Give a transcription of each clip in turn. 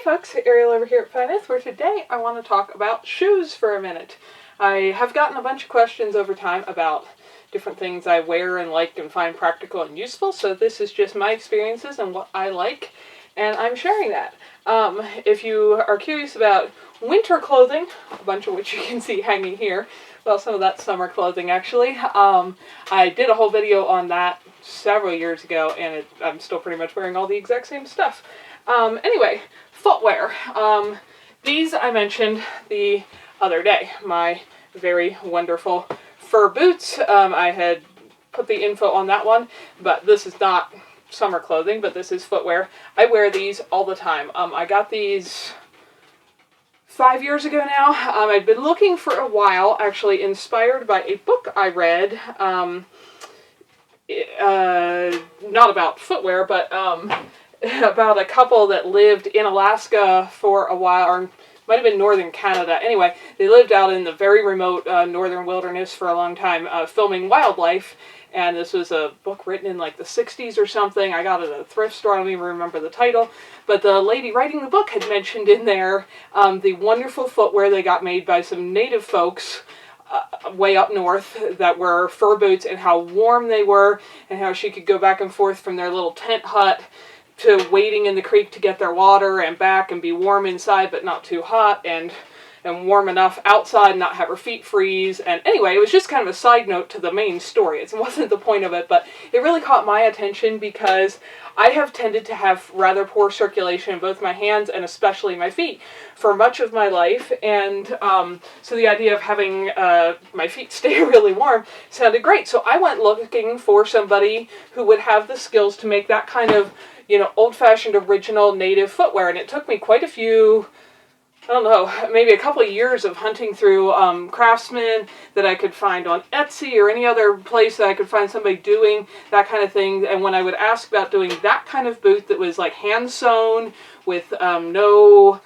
folks, Ariel over here at Finance, where today I want to talk about shoes for a minute. I have gotten a bunch of questions over time about different things I wear and like and find practical and useful, so this is just my experiences and what I like, and I'm sharing that. If you are curious about winter clothing, a bunch of which you can see hanging here, well, some of that's summer clothing actually, I did a whole video on that several years ago, and I'm still pretty much wearing all the exact same stuff. Anyway, footwear. These I mentioned the other day. My very wonderful fur boots. I had put the info on that one, but this is not summer clothing, but this is footwear. I wear these all the time. I got these 5 years ago now. I'd been looking for a while, actually inspired by a book I read, not about footwear, but about a couple that lived in Alaska for a while, or might have been northern Canada. Anyway, they lived out in the very remote northern wilderness for a long time, filming wildlife, and this was a book written in like the 60s or something. I got it at a thrift store, I don't even remember the title, but the lady writing the book had mentioned in there the wonderful footwear they got made by some native folks way up north that were fur boots, and how warm they were, and how she could go back and forth from their little tent hut to wading in the creek to get their water and back and be warm inside but not too hot, and warm enough outside and not have her feet freeze. And anyway, it was just kind of a side note to the main story. It wasn't the point of it, but it really caught my attention because I have tended to have rather poor circulation in both my hands and especially my feet for much of my life, and so the idea of having my feet stay really warm sounded great. So I went looking for somebody who would have the skills to make that kind of, you know, old-fashioned original native footwear, and it took me quite a few, I don't know, maybe a couple of years of hunting through craftsmen that I could find on Etsy or any other place that I could find somebody doing that kind of thing. And when I would ask about doing that kind of boot that was like hand sewn with no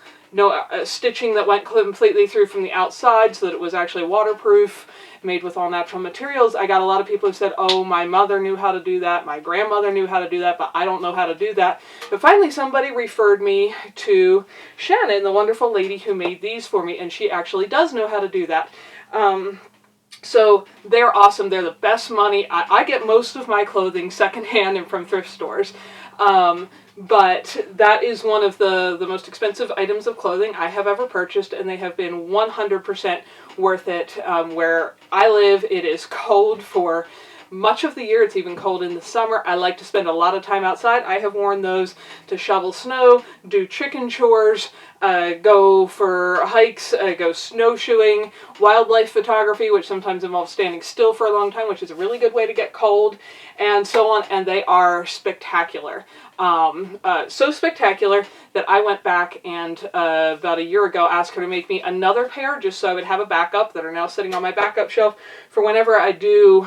stitching that went completely through from the outside so that it was actually waterproof, made with all natural materials, I got a lot of people who said, oh, my mother knew how to do that, my grandmother knew how to do that, but I don't know how to do that. But finally somebody referred me to Shannon, the wonderful lady who made these for me, and she actually does know how to do that. So they're awesome. They're the best money. I get most of my clothing secondhand and from thrift stores. But that is one of the most expensive items of clothing I have ever purchased, and they have been 100% worth it. Where I live, it is cold for much of the year. It's even cold in the summer. I like to spend a lot of time outside. I have worn those to shovel snow, do chicken chores, go for hikes, go snowshoeing, wildlife photography, which sometimes involves standing still for a long time, which is a really good way to get cold, and so on, and they are spectacular. So spectacular that I went back and about a year ago asked her to make me another pair just so I would have a backup, that are now sitting on my backup shelf for whenever I do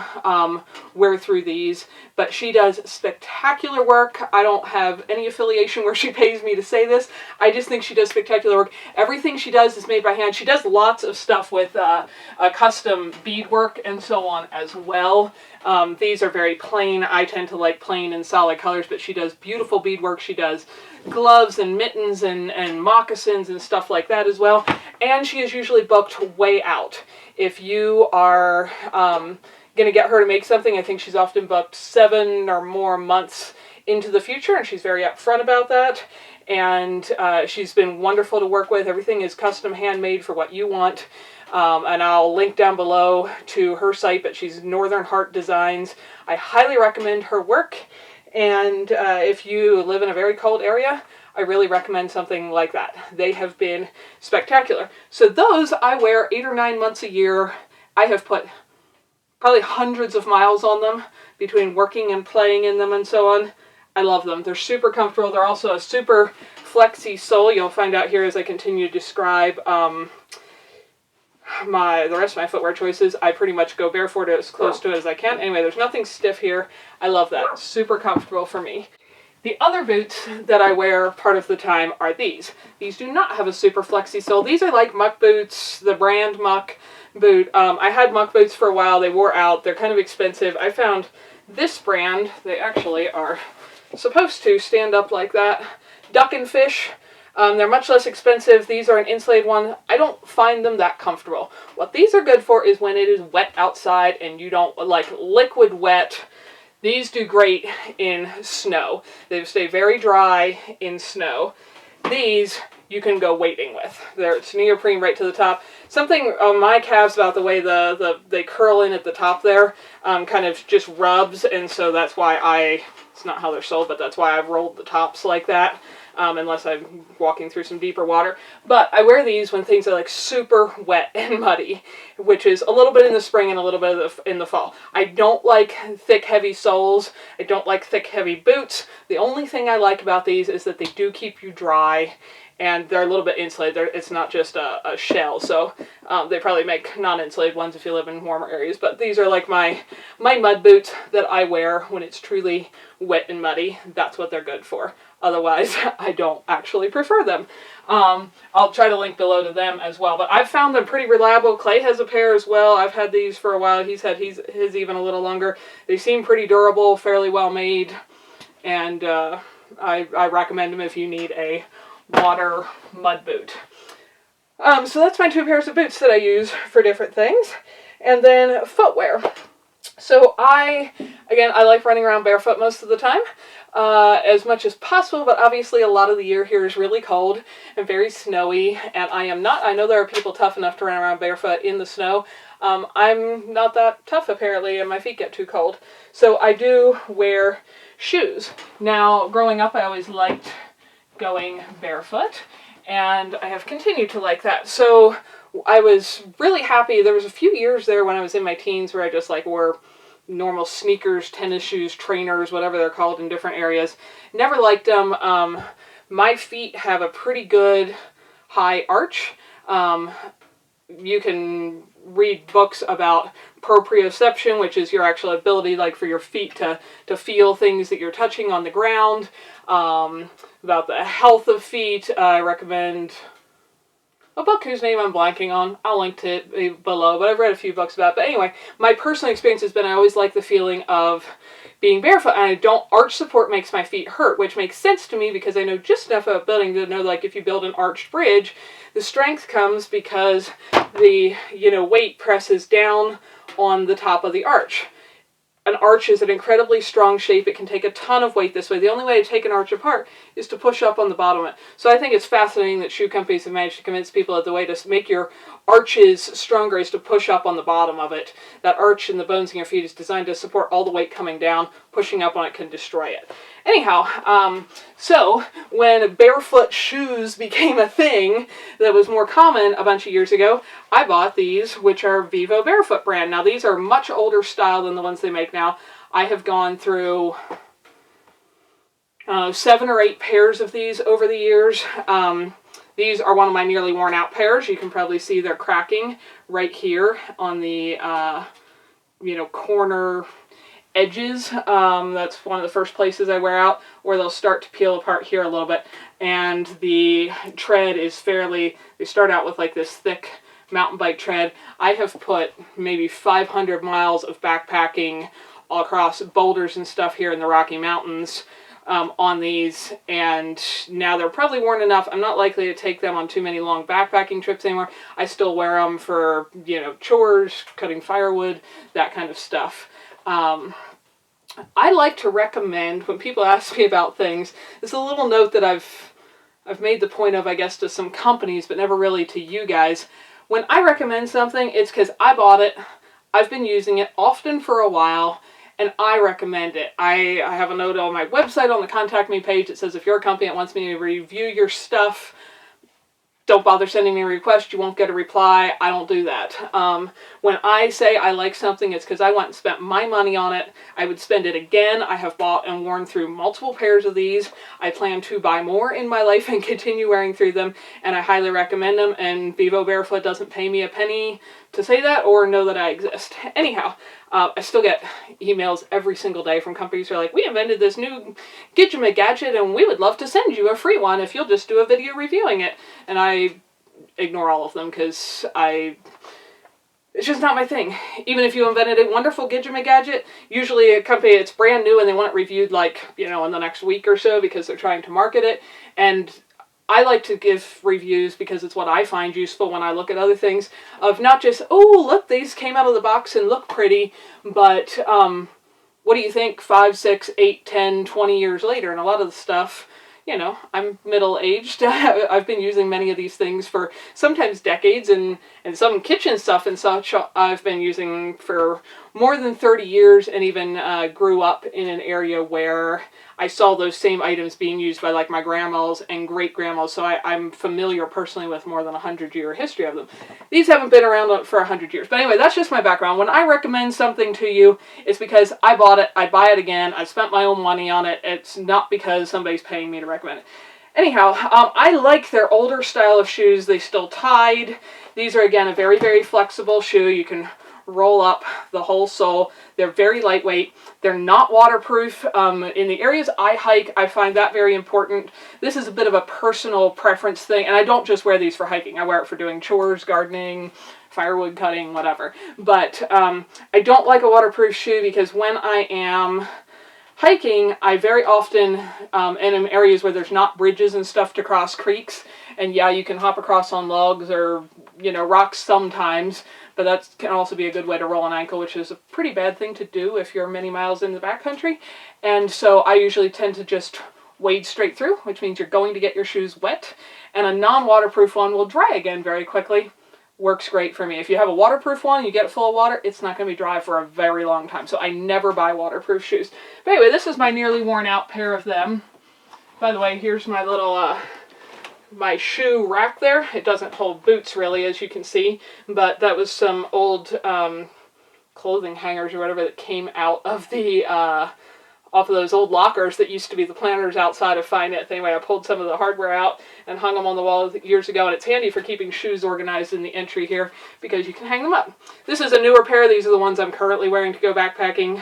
wear through these. But she does spectacular work. I don't have any affiliation where she pays me to say this. I just think she does spectacular work. Everything she does is made by hand. She does lots of stuff with custom beadwork and so on as well. These are very plain. I tend to like plain and solid colors, but she does beautiful beadwork. She does gloves and mittens and moccasins and stuff like that as well. And she is usually booked way out. If you are going to get her to make something, I think she's often booked 7 or more months into the future, and she's very upfront about that. And she's been wonderful to work with. Everything is custom handmade for what you want. And I'll link down below to her site, but she's Northern Heart Designs. I highly recommend her work, and if you live in a very cold area, I really recommend something like that. They have been spectacular. So those I wear 8 or 9 months a year. I have put probably hundreds of miles on them between working and playing in them and so on. I love them. They're super comfortable. They're also a super flexy sole. You'll find out here as I continue to describe the rest of my footwear choices. I pretty much go barefoot as close to it as I can. Anyway, there's nothing stiff here. I love that. Super comfortable for me. The other boots that I wear part of the time are these. These do not have a super flexy sole. These are like Muck Boots, the brand Muck boot. I had Muck Boots for a while. They wore out. They're kind of expensive. I found this brand. They actually are supposed to stand up like that. Duck and Fish. They're much less expensive. These are an insulated one. I don't find them that comfortable. What these are good for is when it is wet outside and you don't like liquid wet. These do great in snow. They stay very dry in snow. These you can go wading with. It's neoprene right to the top. Something on my calves about the way they curl in at the top there kind of just rubs, and so that's why it's not how they're sold, but that's why I've rolled the tops like that, unless I'm walking through some deeper water. But I wear these when things are like super wet and muddy, which is a little bit in the spring and a little bit in the fall. I don't like thick, heavy soles. I don't like thick, heavy boots. The only thing I like about these is that they do keep you dry, and they're a little bit insulated. It's not just a shell, so they probably make non-insulated ones if you live in warmer areas. But these are like my mud boots that I wear when it's truly wet and muddy. That's what they're good for. Otherwise, I don't actually prefer them. I'll try to link below to them as well. But I've found them pretty reliable. Clay has a pair as well. I've had these for a while. He's had his even a little longer. They seem pretty durable, fairly well made, and I recommend them if you need a water mud boot. So that's my 2 pairs of boots that I use for different things. And then footwear. So I like running around barefoot most of the time, as much as possible, but obviously a lot of the year here is really cold and very snowy, and I know there are people tough enough to run around barefoot in the snow. I'm not that tough apparently, and my feet get too cold. So I do wear shoes. Now, growing up I always liked going barefoot, and I have continued to like that. So I was really happy. There was a few years there when I was in my teens where I just like wore normal sneakers, tennis shoes, trainers, whatever they're called in different areas. Never liked them. My feet have a pretty good high arch. You can read books about proprioception, which is your actual ability, like for your feet to feel things that you're touching on the ground. About the health of feet, I recommend a book whose name I'm blanking on. I'll link to it below, but I've read a few books about it. But anyway, my personal experience has been I always like the feeling of being barefoot, and arch support makes my feet hurt, which makes sense to me because I know just enough about building to know, like, if you build an arched bridge, the strength comes because the, weight presses down on the top of the arch. An arch is an incredibly strong shape. It can take a ton of weight this way. The only way to take an arch apart is to push up on the bottom of it. So I think it's fascinating that shoe companies have managed to convince people that the way to make your arches stronger is to push up on the bottom of it. That arch in the bones in your feet is designed to support all the weight coming down. Pushing up on it can destroy it. Anyhow, so when barefoot shoes became a thing that was more common a bunch of years ago, I bought these, which are Vivobarefoot brand. Now, these are much older style than the ones they make now. I have gone through 7 or 8 pairs of these over the years. These are one of my nearly worn out pairs. You can probably see they're cracking right here on the, corner edges. That's one of the first places I wear out, where they'll start to peel apart here a little bit. And the tread is they start out with like this thick mountain bike tread. I have put maybe 500 miles of backpacking all across boulders and stuff here in the Rocky Mountains on these, and now they're probably worn enough. I'm not likely to take them on too many long backpacking trips anymore. I still wear them for, chores, cutting firewood, that kind of stuff. I like to recommend, when people ask me about things, it's a little note that I've made the point of, I guess, to some companies, but never really to you guys. When I recommend something, it's because I bought it, I've been using it often for a while, and I recommend it. I have a note on my website on the Contact Me page that says if you're a company that wants me to review your stuff, don't bother sending me a request. You won't get a reply. I don't do that. When I say I like something, it's because I went and spent my money on it. I would spend it again. I have bought and worn through multiple pairs of these. I plan to buy more in my life and continue wearing through them, and I highly recommend them, and Vivobarefoot doesn't pay me a penny to say that or know that I exist. Anyhow, I still get emails every single day from companies who are like, we invented this new gadget and we would love to send you a free one if you'll just do a video reviewing it. And I ignore all of them because it's just not my thing. Even if you invented a wonderful gadget, usually a company, it's brand new and they want it reviewed in the next week or so because they're trying to market it. And I like to give reviews because it's what I find useful when I look at other things, of not just, oh, look, these came out of the box and look pretty, but what do you think 5, 6, 8, 10, 20 years later? And a lot of the stuff, you know, I'm middle-aged. I've been using many of these things for sometimes decades, and some kitchen stuff and such I've been using for more than 30 years, and even grew up in an area where I saw those same items being used by like my grandmas and great-grandmas, so I'm familiar personally with more than 100-year history of them. These haven't been around for 100 years. But anyway, that's just my background. When I recommend something to you, it's because I bought it, I'd buy it again, I spent my own money on it. It's not because somebody's paying me to recommend it. Anyhow, I like their older style of shoes. They still tied. These are, again, a very, very flexible shoe. You can roll up the whole sole. They're very lightweight. They're not waterproof. In the areas I hike, I find that very important. This is a bit of a personal preference thing, and I don't just wear these for hiking. I wear it for doing chores, gardening, firewood cutting, whatever. But I don't like a waterproof shoe because when I am hiking, I very often, and in areas where there's not bridges and stuff to cross creeks, and yeah, you can hop across on logs or, you know, rocks sometimes, but that can also be a good way to roll an ankle, which is a pretty bad thing to do if you're many miles in the backcountry. And so I usually tend to just wade straight through, which means you're going to get your shoes wet, and a non-waterproof one will dry again very quickly. Works great for me. If you have a waterproof one, you get it full of water, it's not going to be dry for a very long time. So I never buy waterproof shoes. But anyway, this is my nearly worn out pair of them. By the way, here's my little my shoe rack there. It doesn't hold boots really, as you can see, but that was some old clothing hangers or whatever that came out of the off of those old lockers that used to be the planters outside of Find It. Anyway, I pulled some of the hardware out and hung them on the wall years ago, and it's handy for keeping shoes organized in the entry here because you can hang them up. This is a newer pair. These are the ones I'm currently wearing to go backpacking.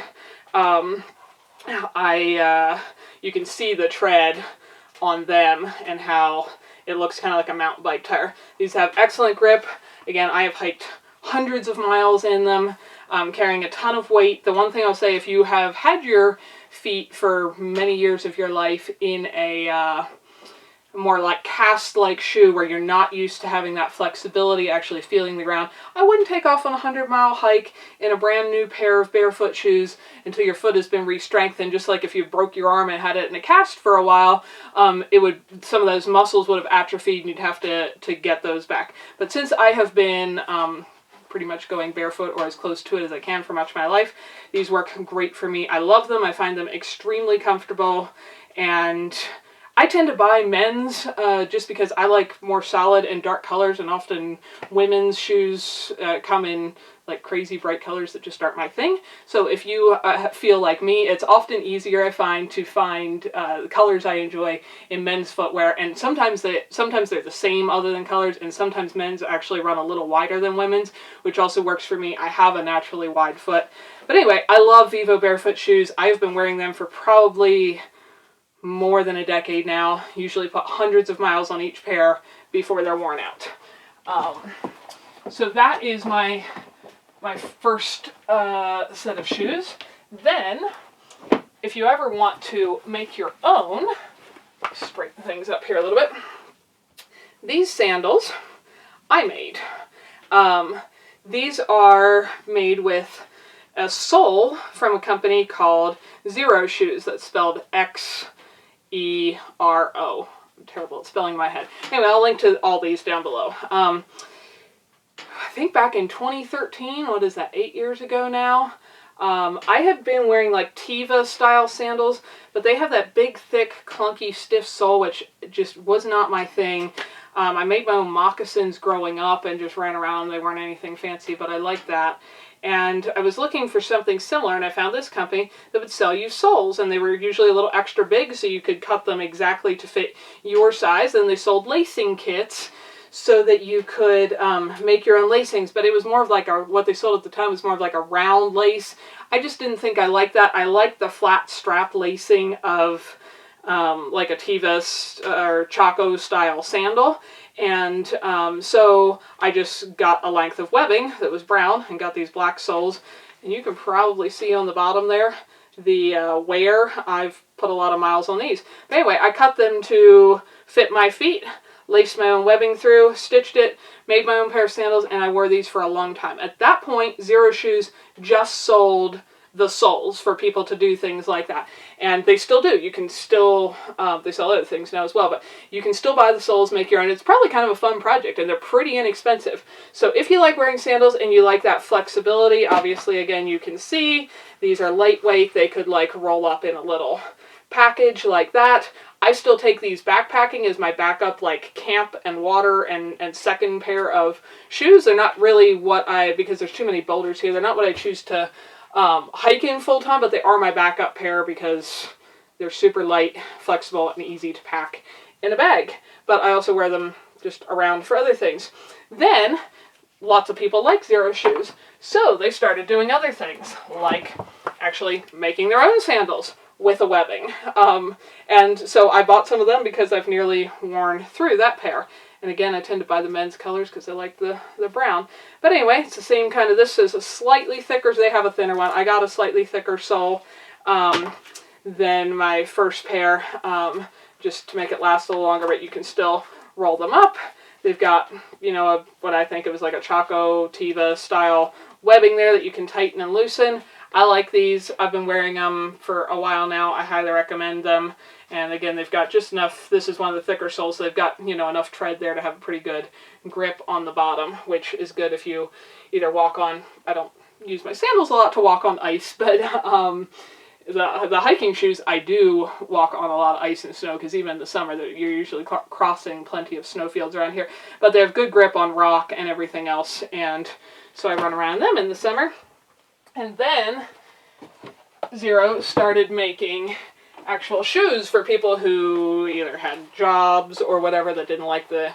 You can see the tread on them and how it looks kind of like a mountain bike tire. These have excellent grip. Again, I have hiked hundreds of miles in them, carrying a ton of weight. The one thing I'll say, if you have had your feet for many years of your life in a more like cast-like shoe where you're not used to having that flexibility, actually feeling the ground, I wouldn't take off on a 100-mile hike in a brand new pair of barefoot shoes until your foot has been re-strengthened. Just like if you broke your arm and had it in a cast for a while, some of those muscles would have atrophied and you'd have to get those back. But since I have been pretty much going barefoot or as close to it as I can for much of my life, these work great for me. I love them. I find them extremely comfortable, and I tend to buy men's just because I like more solid and dark colors, and often women's shoes come in like crazy bright colors that just aren't my thing. So if you feel like me, it's often easier, I find, to find the colors I enjoy in men's footwear, and sometimes they're the same other than colors, and sometimes men's actually run a little wider than women's, which also works for me. I have a naturally wide foot. But anyway, I love Vivobarefoot shoes. I've been wearing them for probably more than a decade now. Usually put hundreds of miles on each pair before they're worn out. So that is my first set of shoes. Then, if you ever want to make your own, straighten things up here a little bit, these sandals I made. These are made with a sole from a company called Xero Shoes. That's spelled Xero. I'm terrible at spelling in my head. Anyway, I'll link to all these down below. I think back in 2013, what is that, 8 years ago now, I had been wearing like Teva style sandals, but they have that big, thick, clunky, stiff sole, which just was not my thing. I made my own moccasins growing up and just ran around. They weren't anything fancy, but I liked that. And I was looking for something similar, and I found this company that would sell you soles, and they were usually a little extra big, so you could cut them exactly to fit your size. And they sold lacing kits so that you could make your own lacings, but it was more of like what they sold at the time was more of like a round lace. I just didn't think I liked that. I liked the flat strap lacing of like a Teva or Chaco style sandal. And so I just got a length of webbing that was brown and got these black soles. And you can probably see on the bottom there, the wear, I've put a lot of miles on these. But anyway, I cut them to fit my feet, laced my own webbing through, stitched it, made my own pair of sandals, and I wore these for a long time. At that point, Xero Shoes just sold the soles for people to do things like that. And they still do. You can still, they sell other things now as well, but you can still buy the soles, make your own. It's probably kind of a fun project, and they're pretty inexpensive. So if you like wearing sandals and you like that flexibility, obviously, again, you can see these are lightweight. They could like roll up in a little package like that. I still take these backpacking as my backup, like camp and water and second pair of shoes. They're not really what because there's too many boulders here, they're not what I choose to hike in full time, but they are my backup pair because they're super light, flexible, and easy to pack in a bag. But I also wear them just around for other things. Then, lots of people like Xero Shoes, so they started doing other things, like actually making their own sandals with a webbing. And so I bought some of them because I've nearly worn through that pair. And again, I tend to buy the men's colors because I like the brown. But anyway, it's the same kind of, this is a slightly thicker, they have a thinner one. I got a slightly thicker sole than my first pair, just to make it last a little longer, but you can still roll them up. They've got, you know, what I think of as like a Choco Tiva style webbing there that you can tighten and loosen. I like these. I've been wearing them for a while now. I highly recommend them. And again, they've got just enough, this is one of the thicker soles, so they've got, you know, enough tread there to have a pretty good grip on the bottom, which is good if you either walk on, I don't use my sandals a lot to walk on ice, but the hiking shoes, I do walk on a lot of ice and snow, because even in the summer, you're usually crossing plenty of snowfields around here. But they have good grip on rock and everything else, and so I run around them in the summer. And then Xero started making actual shoes for people who either had jobs or whatever that didn't like the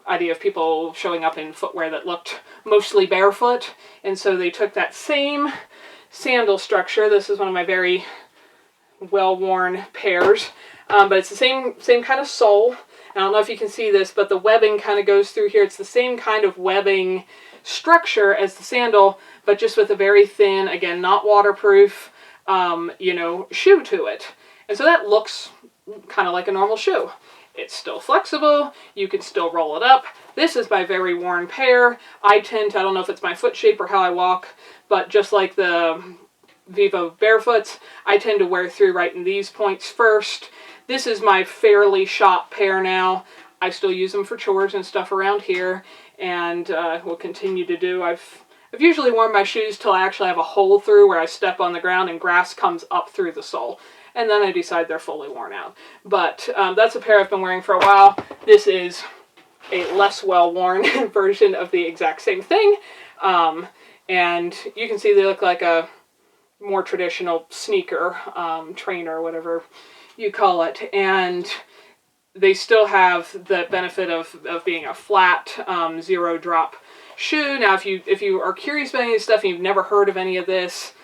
idea of people showing up in footwear that looked mostly barefoot. And so they took that same sandal structure. This is one of my very well-worn pairs, but it's the same kind of sole. I don't know if you can see this, but the webbing kind of goes through here. It's the same kind of webbing structure as the sandal, but just with a very thin, again, not waterproof, you know, shoe to it. And so that looks kind of like a normal shoe. It's still flexible. You can still roll it up. This is my very worn pair. I tend to, I don't know if it's my foot shape or how I walk, but just like the Vivobarefoots, I tend to wear through right in these points first. This is my fairly shop pair now. I still use them for chores and stuff around here, and will continue to do. I've usually worn my shoes till I actually have a hole through where I step on the ground and grass comes up through the sole. And then I decide they're fully worn out. But that's a pair I've been wearing for a while. This is a less well-worn version of the exact same thing. And you can see they look like a more traditional sneaker, trainer, whatever you call it. And they still have the benefit of being a flat, zero drop shoe. Now, if you are curious about any of this stuff and you've never heard of any of this,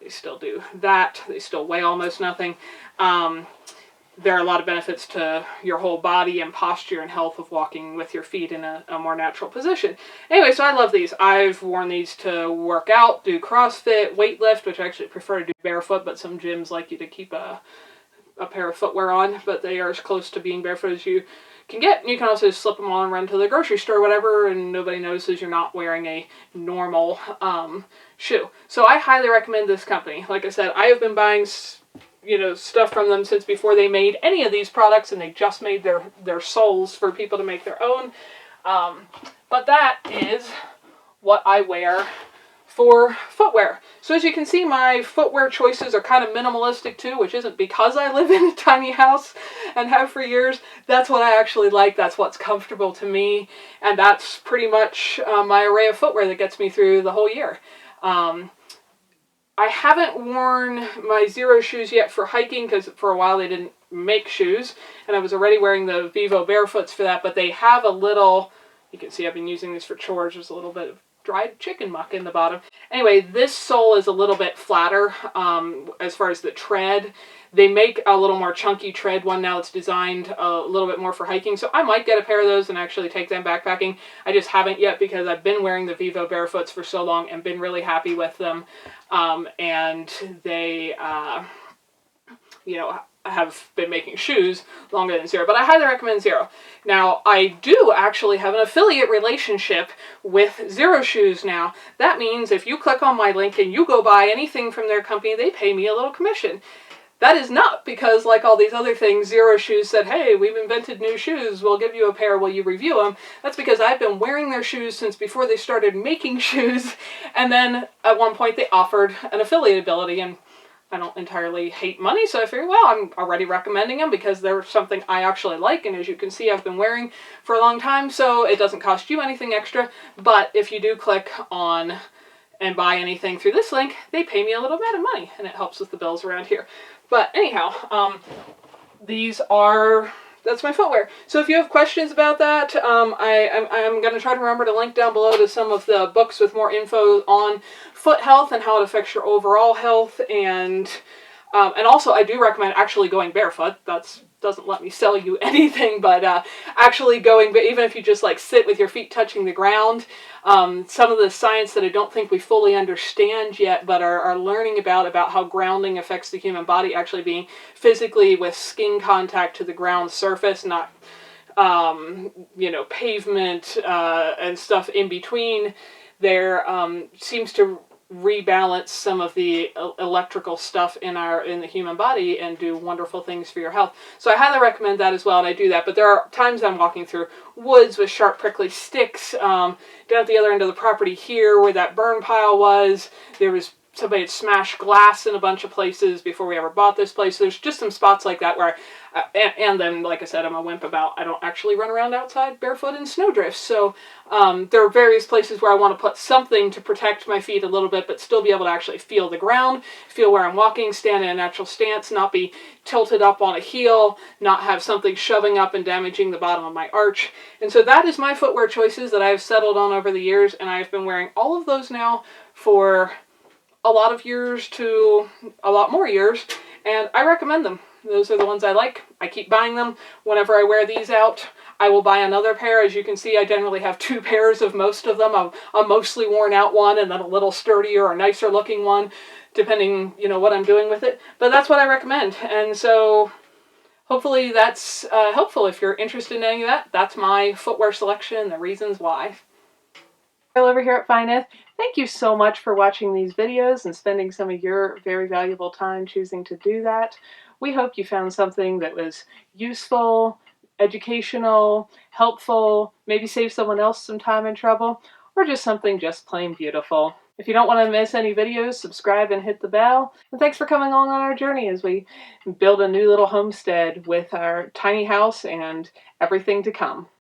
they still do that. They still weigh almost nothing. There are a lot of benefits to your whole body and posture and health of walking with your feet in a more natural position. Anyway, so I love these. I've worn these to work out, do CrossFit, weightlift, which I actually prefer to do barefoot, but some gyms like you to keep a pair of footwear on, but they are as close to being barefoot as you can get. You can also just slip them on and run to the grocery store or whatever, and nobody notices you're not wearing a normal shoe. So I highly recommend this company. Like I said, I have been buying stuff from them since before they made any of these products, and they just made their soles for people to make their own. But that is what I wear for footwear. So as you can see, my footwear choices are kind of minimalistic too, which isn't because I live in a tiny house and have for years. That's what I actually like. That's what's comfortable to me. And that's pretty much my array of footwear that gets me through the whole year. I haven't worn my Xero shoes yet for hiking because for a while they didn't make shoes. And I was already wearing the Vivobarefoots for that, but they have a little, you can see I've been using these for chores. There's a little bit of dried chicken muck in the bottom. Anyway, this sole is a little bit flatter as far as the tread. They make a little more chunky tread one now. It's designed a little bit more for hiking, so I might get a pair of those and actually take them backpacking. I just haven't yet because I've been wearing the Vivobarefoots for so long and been really happy with them. And they, you know, have been making shoes longer than Xero, but I highly recommend Xero. Now, I do actually have an affiliate relationship with Xero Shoes now. That means if you click on my link and you go buy anything from their company, they pay me a little commission. That is not because, like all these other things, Xero Shoes said, hey, we've invented new shoes, we'll give you a pair, will you review them? That's because I've been wearing their shoes since before they started making shoes, and then at one point they offered an affiliate ability, and I don't entirely hate money, so I figured, well, I'm already recommending them because they're something I actually like, and as you can see, I've been wearing for a long time, so it doesn't cost you anything extra, but if you do click on and buy anything through this link, they pay me a little bit of money, and it helps with the bills around here. But anyhow, that's my footwear. So if you have questions about that, I'm going to try to remember to link down below to some of the books with more info on foot health and how it affects your overall health. And also I do recommend actually going barefoot. That doesn't let me sell you anything, but actually going, but even if you just like sit with your feet touching the ground, some of the science that I don't think we fully understand yet, but are learning about how grounding affects the human body, actually being physically with skin contact to the ground surface, not, you know, pavement and stuff in between there, seems to rebalance some of the electrical stuff in the human body and do wonderful things for your health. So I highly recommend that as well, and I do that. But there are times I'm walking through woods with sharp prickly sticks. Down at the other end of the property here where that burn pile was, there was somebody had smashed glass in a bunch of places before we ever bought this place. There's just some spots like that where, and then, like I said, I'm a wimp about, I don't actually run around outside barefoot in snowdrifts. So there are various places where I want to put something to protect my feet a little bit, but still be able to actually feel the ground, feel where I'm walking, stand in a natural stance, not be tilted up on a heel, not have something shoving up and damaging the bottom of my arch. And so that is my footwear choices that I've settled on over the years, and I've been wearing all of those now for a lot of years to a lot more years, and I recommend them. Those are the ones I like. I keep buying them. Whenever I wear these out, I will buy another pair. As you can see, I generally have two pairs of most of them. A mostly worn out one and then a little sturdier or nicer looking one, depending, you know, what I'm doing with it. But that's what I recommend. And so hopefully that's helpful. If you're interested in any of that, that's my footwear selection and the reasons why. Over here at Fineth, thank you so much for watching these videos and spending some of your very valuable time choosing to do that. We hope you found something that was useful, educational, helpful, maybe save someone else some time and trouble, or just something just plain beautiful. If you don't want to miss any videos, subscribe and hit the bell. And thanks for coming along on our journey as we build a new little homestead with our tiny house and everything to come.